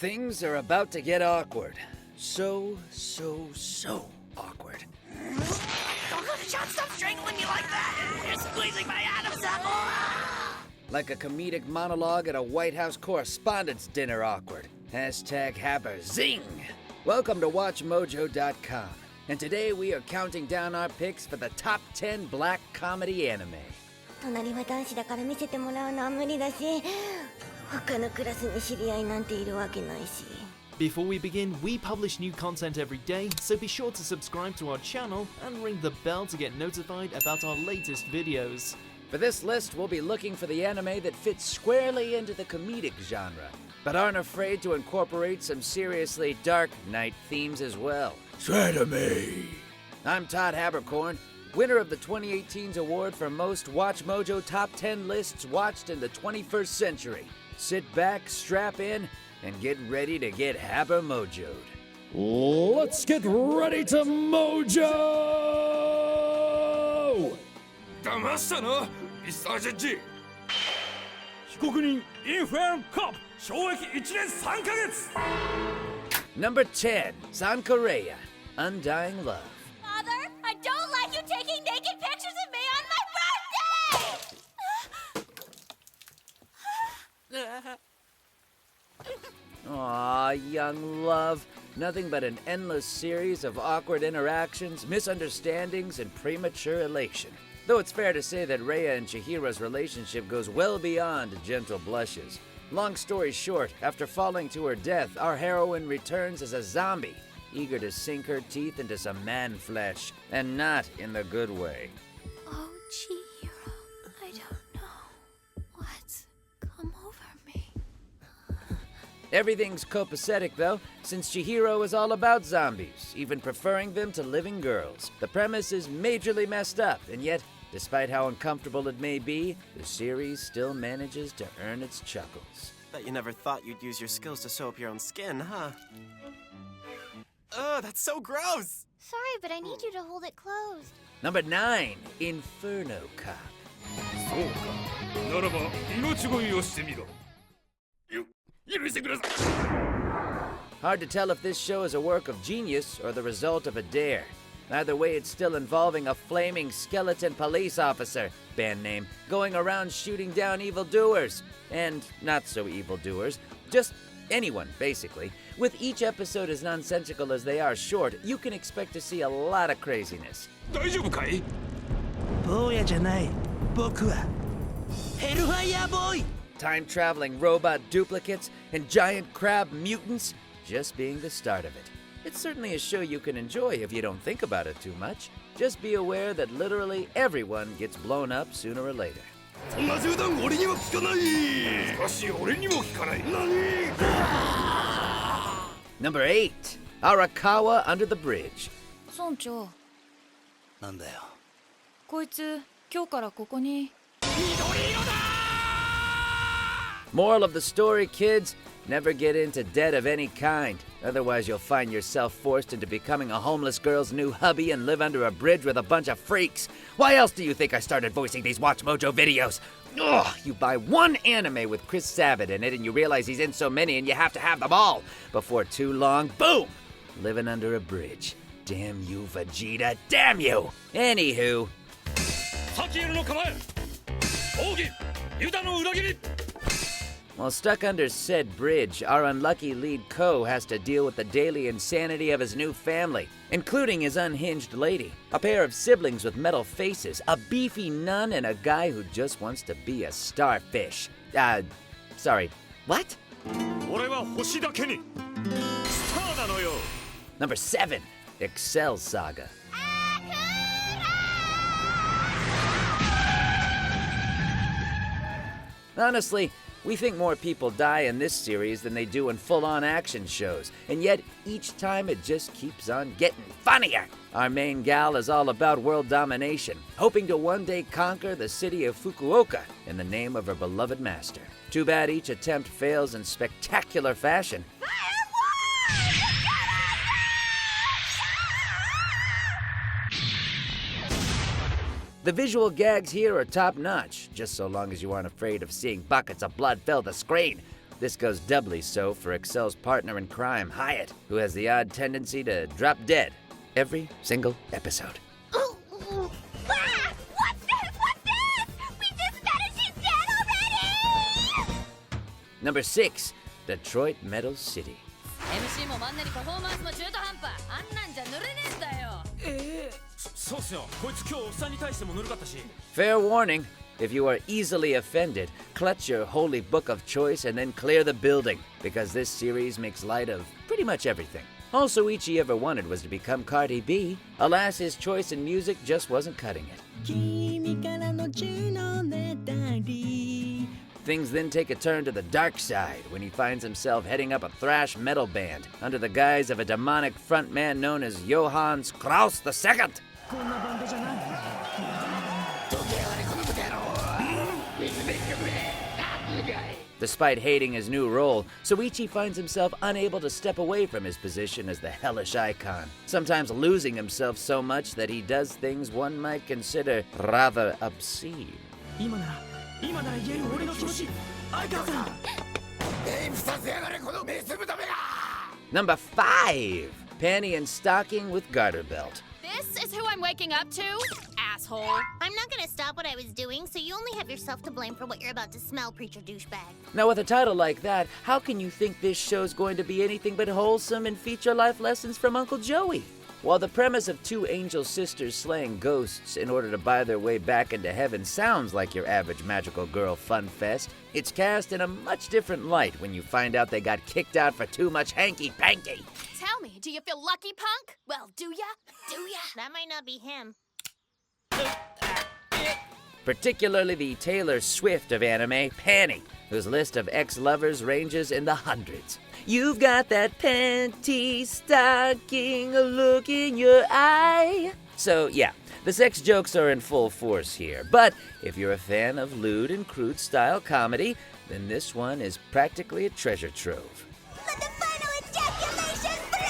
Things are about to get awkward. So awkward. John, stop strangling me like that! You're squeezing my Adam's apple! Like a comedic monologue at a White House Correspondents' Dinner awkward. Hashtag Haberzing. Welcome to WatchMojo.com. And today we are counting down our picks for the top 10 black comedy anime. 隣は男子だから見せてもらうのは無理だし、他のクラスに知り合いなんているわけないし。 Before we begin, we publish new content every day, so be sure to subscribe to our channel and ring the bell to get notified about our latest videos. For this list, we'll be looking for the anime that fits squarely into the comedic genre, but aren't afraid to incorporate some seriously dark night themes as well. Anime! I'm Todd Haberkorn, winner of the 2018's award for most WatchMojo Top 10 lists watched in the 21st century. Sit back, strap in, and get ready to get Habermojo'd. Let's get ready to mojo! 騙したな、ミスタージェッジ。被告人インフェルノ・コップ、懲役1年3ヶ月。 Number 10, Sankarea, Undying Love. Father, I don't like you taking naked pictures of me on my birthday! Aw, young love. Nothing but an endless series of awkward interactions, misunderstandings, and premature elation. Though it's fair to say that Rhea and Chihiro's relationship goes well beyond gentle blushes. Long story short, after falling to her death, our heroine returns as a zombie, eager to sink her teeth into some man flesh, and not in the good way. Oh, Chihiro, I don't know what's come over me. Everything's copacetic, though, since Chihiro is all about zombies, even preferring them to living girls. The premise is majorly messed up, and yet, despite how uncomfortable it may be, the series still manages to earn its chuckles. Bet you never thought you'd use your skills to sew up your own skin, huh? Ugh, that's so gross! Sorry, but I need you to hold it closed. Number 9, Inferno Cop. そうか。ならば命乞いをしてみろ。許してください。 Hard to tell if this show is a work of genius or the result of a dare. Either way, it's still involving a flaming skeleton police officer, band name, going around shooting down evildoers. And not so evildoers, just anyone, basically. With each episode as nonsensical as they are short, you can expect to see a lot of craziness. 大丈夫かい？坊やじゃない。僕はヘルファイヤーボーイ。 Time-traveling robot duplicates and giant crab mutants just being the start of it. It's certainly a show you can enjoy if you don't think about it too much. Just be aware that literally everyone gets blown up sooner or later. そんな銃弾俺には効かない。しかし俺にも効かない。何？Number 8, Arakawa Under the Bridge. 村長、なんだよ。こいつ今日からここに。 Moral of the story, kids, never get into debt of any kind. Otherwise, you'll find yourself forced into becoming a homeless girl's new hubby and live under a bridge with a bunch of freaks. Why else do you think I started voicing these WatchMojo videos? Ugh, you buy one anime with Chris Sabat in it and you realize he's in so many and you have to have them all. Before too long, boom! Living under a bridge. Damn you, Vegeta, damn you! Anywho. 先への構え。奥義、ユダの裏切り。 While stuck under said bridge, our unlucky lead Ko has to deal with the daily insanity of his new family, including his unhinged lady, a pair of siblings with metal faces, a beefy nun, and a guy who just wants to be a starfish. Sorry, what? 俺は星だけにスターなのよ。 Number 7, Excel Saga. Honestly, we think more people die in this series than they do in full-on action shows, and yet each time it just keeps on getting funnier. Our main gal is all about world domination, hoping to one day conquer the city of Fukuoka in the name of her beloved master. Too bad each attempt fails in spectacular fashion. The visual gags here are top-notch, just so long as you aren't afraid of seeing buckets of blood fill the screen. This goes doubly so for Excel's partner in crime, Hyatt, who has the odd tendency to drop dead every single episode. Oh, oh. Ah! What's this? What's this? We just met and she's dead already! Number 6, Detroit Metal City. MC もマンネリパフォーマンスも中途半端あんなんじゃ塗れねえんだよそうっすよこいつ今日おっさんに対してもぬるかったし Fair warning, if you are easily offended, clutch your holy book of choice and then clear the building, because this series makes light of pretty much everything. All Soichi ever wanted was to become Cardi B. Alas, his choice in music just wasn't cutting it. 君からの10のねだり Things then take a turn to the dark side when he finds himself heading up a thrash metal band under the guise of a demonic frontman known as Johannes Kraus II. こんなバンドじゃないDespite hating his new role, Soichi finds himself unable to step away from his position as the hellish icon, sometimes losing himself so much that he does things one might consider rather obscene. 今なら言える俺の気持ち相川さん Number 5, Panty and Stocking with Garterbelt. This is who I'm waking up to? Asshole. I'm not gonna stop what I was doing, so you only have yourself to blame for what you're about to smell, preacher douchebag. Now with a title like that, how can you think this show's going to be anything but wholesome and feature life lessons from Uncle Joey? While the premise of two angel sisters slaying ghosts in order to buy their way back into heaven sounds like your average magical girl fun fest, it's cast in a much different light when you find out they got kicked out for too much hanky-panky. Tell me, do you feel lucky, punk? Well, do ya? Do ya? That might not be him. Particularly the Taylor Swift of anime, Panty, whose list of ex-lovers ranges in the hundreds. You've got that panty stocking look in your eye. So yeah, the sex jokes are in full force here, but if you're a fan of lewd and crude style comedy, then this one is practically a treasure trove. Let the final ejaculation through!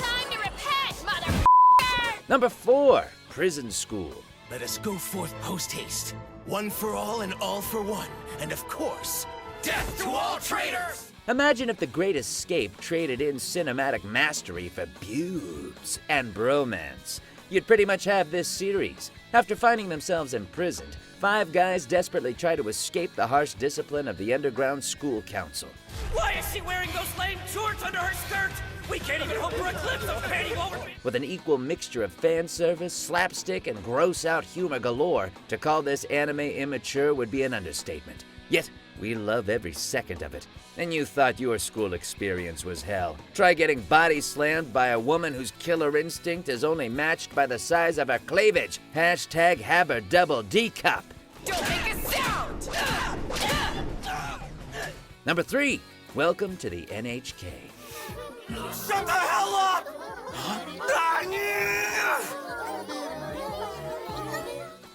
Time to repent, motherfucker! Number 4, Prison School. Let us go forth post-haste. One for all and all for one. And of course, Death to all traitors! Imagine if The Great Escape traded in cinematic mastery for boobs and bromance. You'd pretty much have this series. After finding themselves imprisoned, 5 guys desperately try to escape the harsh discipline of the underground school council. Why is she wearing those lame shorts under her skirt? We can't even hope for a glimpse of panty over me. With an equal mixture of fan service, slapstick, and gross-out humor galore, to call this anime immature would be an understatement. Yet, we love every second of it. And you thought your school experience was hell. Try getting body slammed by a woman whose killer instinct is only matched by the size of her cleavage. Hashtag Haber Double D Cup. Don't make a sound! Number 3, welcome to the NHK. Shut the hell up!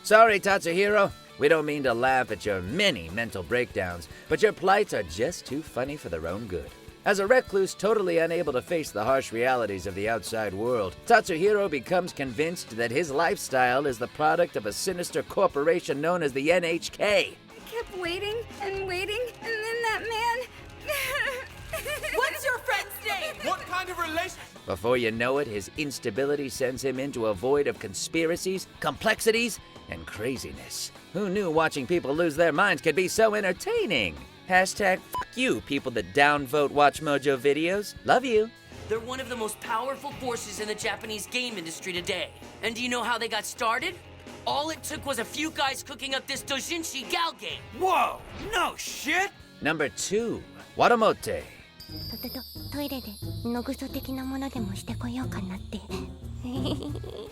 Sorry, Tatsuhiro. We don't mean to laugh at your many mental breakdowns, but your plights are just too funny for their own good. As a recluse totally unable to face the harsh realities of the outside world, Tatsuhiro becomes convinced that his lifestyle is the product of a sinister corporation known as the NHK. I kept waiting, and then that man... What's your friend's name? What kind of relation? Before you know it, his instability sends him into a void of conspiracies, complexities, and craziness. Who knew watching people lose their minds could be so entertaining? Hashtag fuck you, people that downvote WatchMojo videos. Love you. They're one of the most powerful forces in the Japanese game industry today. And do you know how they got started? All it took was a few guys cooking up this doujinshi gal game. Whoa, no shit! Number 2, Watamote. トイレでのぐそ的なものでもしてこようかなって。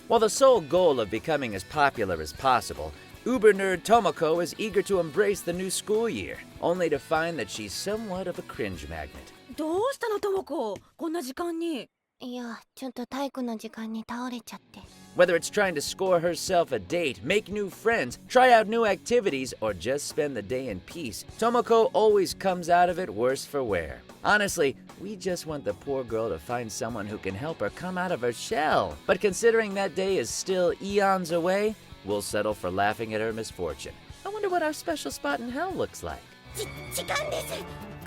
While the sole goal of becoming as popular as possible, uber nerd Tomoko is eager to embrace the new school year, only to find that she's somewhat of a cringe magnet. どうしたの、ともこ？こんな時間に。いや、ちょっと体育の時間に倒れちゃって。Whether it's trying to score herself a date, make new friends, try out new activities, or just spend the day in peace, Tomoko always comes out of it worse for wear. Honestly, we just want the poor girl to find someone who can help her come out of her shell. But considering that day is still eons away, we'll settle for laughing at her misfortune. I wonder what our special spot in hell looks like. 時間です。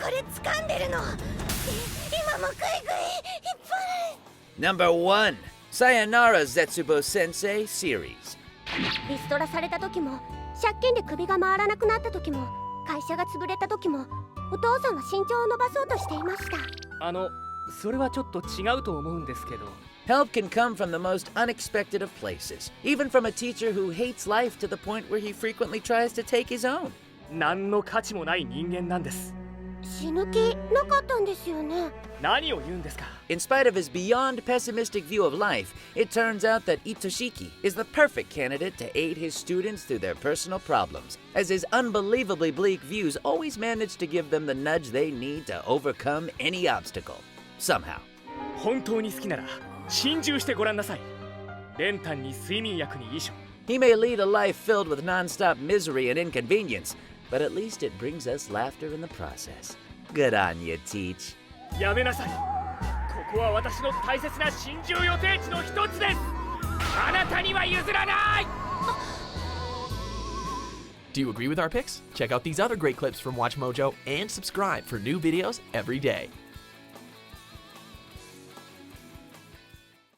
これ掴んでるの。今もグイグイいっぱい。 Number 1. Sayonara Zetsubou Sensei Series. リストラされた時も、借金で首が回らなくなった時も、会社が潰れた時も、お父さんは身長を伸ばそうとしていました。それはちょっと違うと思うんですけど。 Help can come from the most unexpected of places, even from a teacher who hates life to the point where he frequently tries to take his own. 何の価値もない人間なんです。死ぬ気なかったんですよね。何を言うんですか。 In spite of his beyond pessimistic view of life, it turns out that Itoshiki is the perfect candidate to aid his students through their personal problems, as his unbelievably bleak views always manage to give them the nudge they need to overcome any obstacle. Somehow. 本当に好きなら心中してごらんなさい。練炭に睡眠薬に遺書。 He may lead a life filled with non-stop misery and inconvenience, but at least it brings us laughter in the process. Good on you, Teach. やめなさい。ここは私の大切な心中予定地の一つです。あなたには譲らない。 Do you agree with our picks? Check out these other great clips from WatchMojo and subscribe for new videos every day.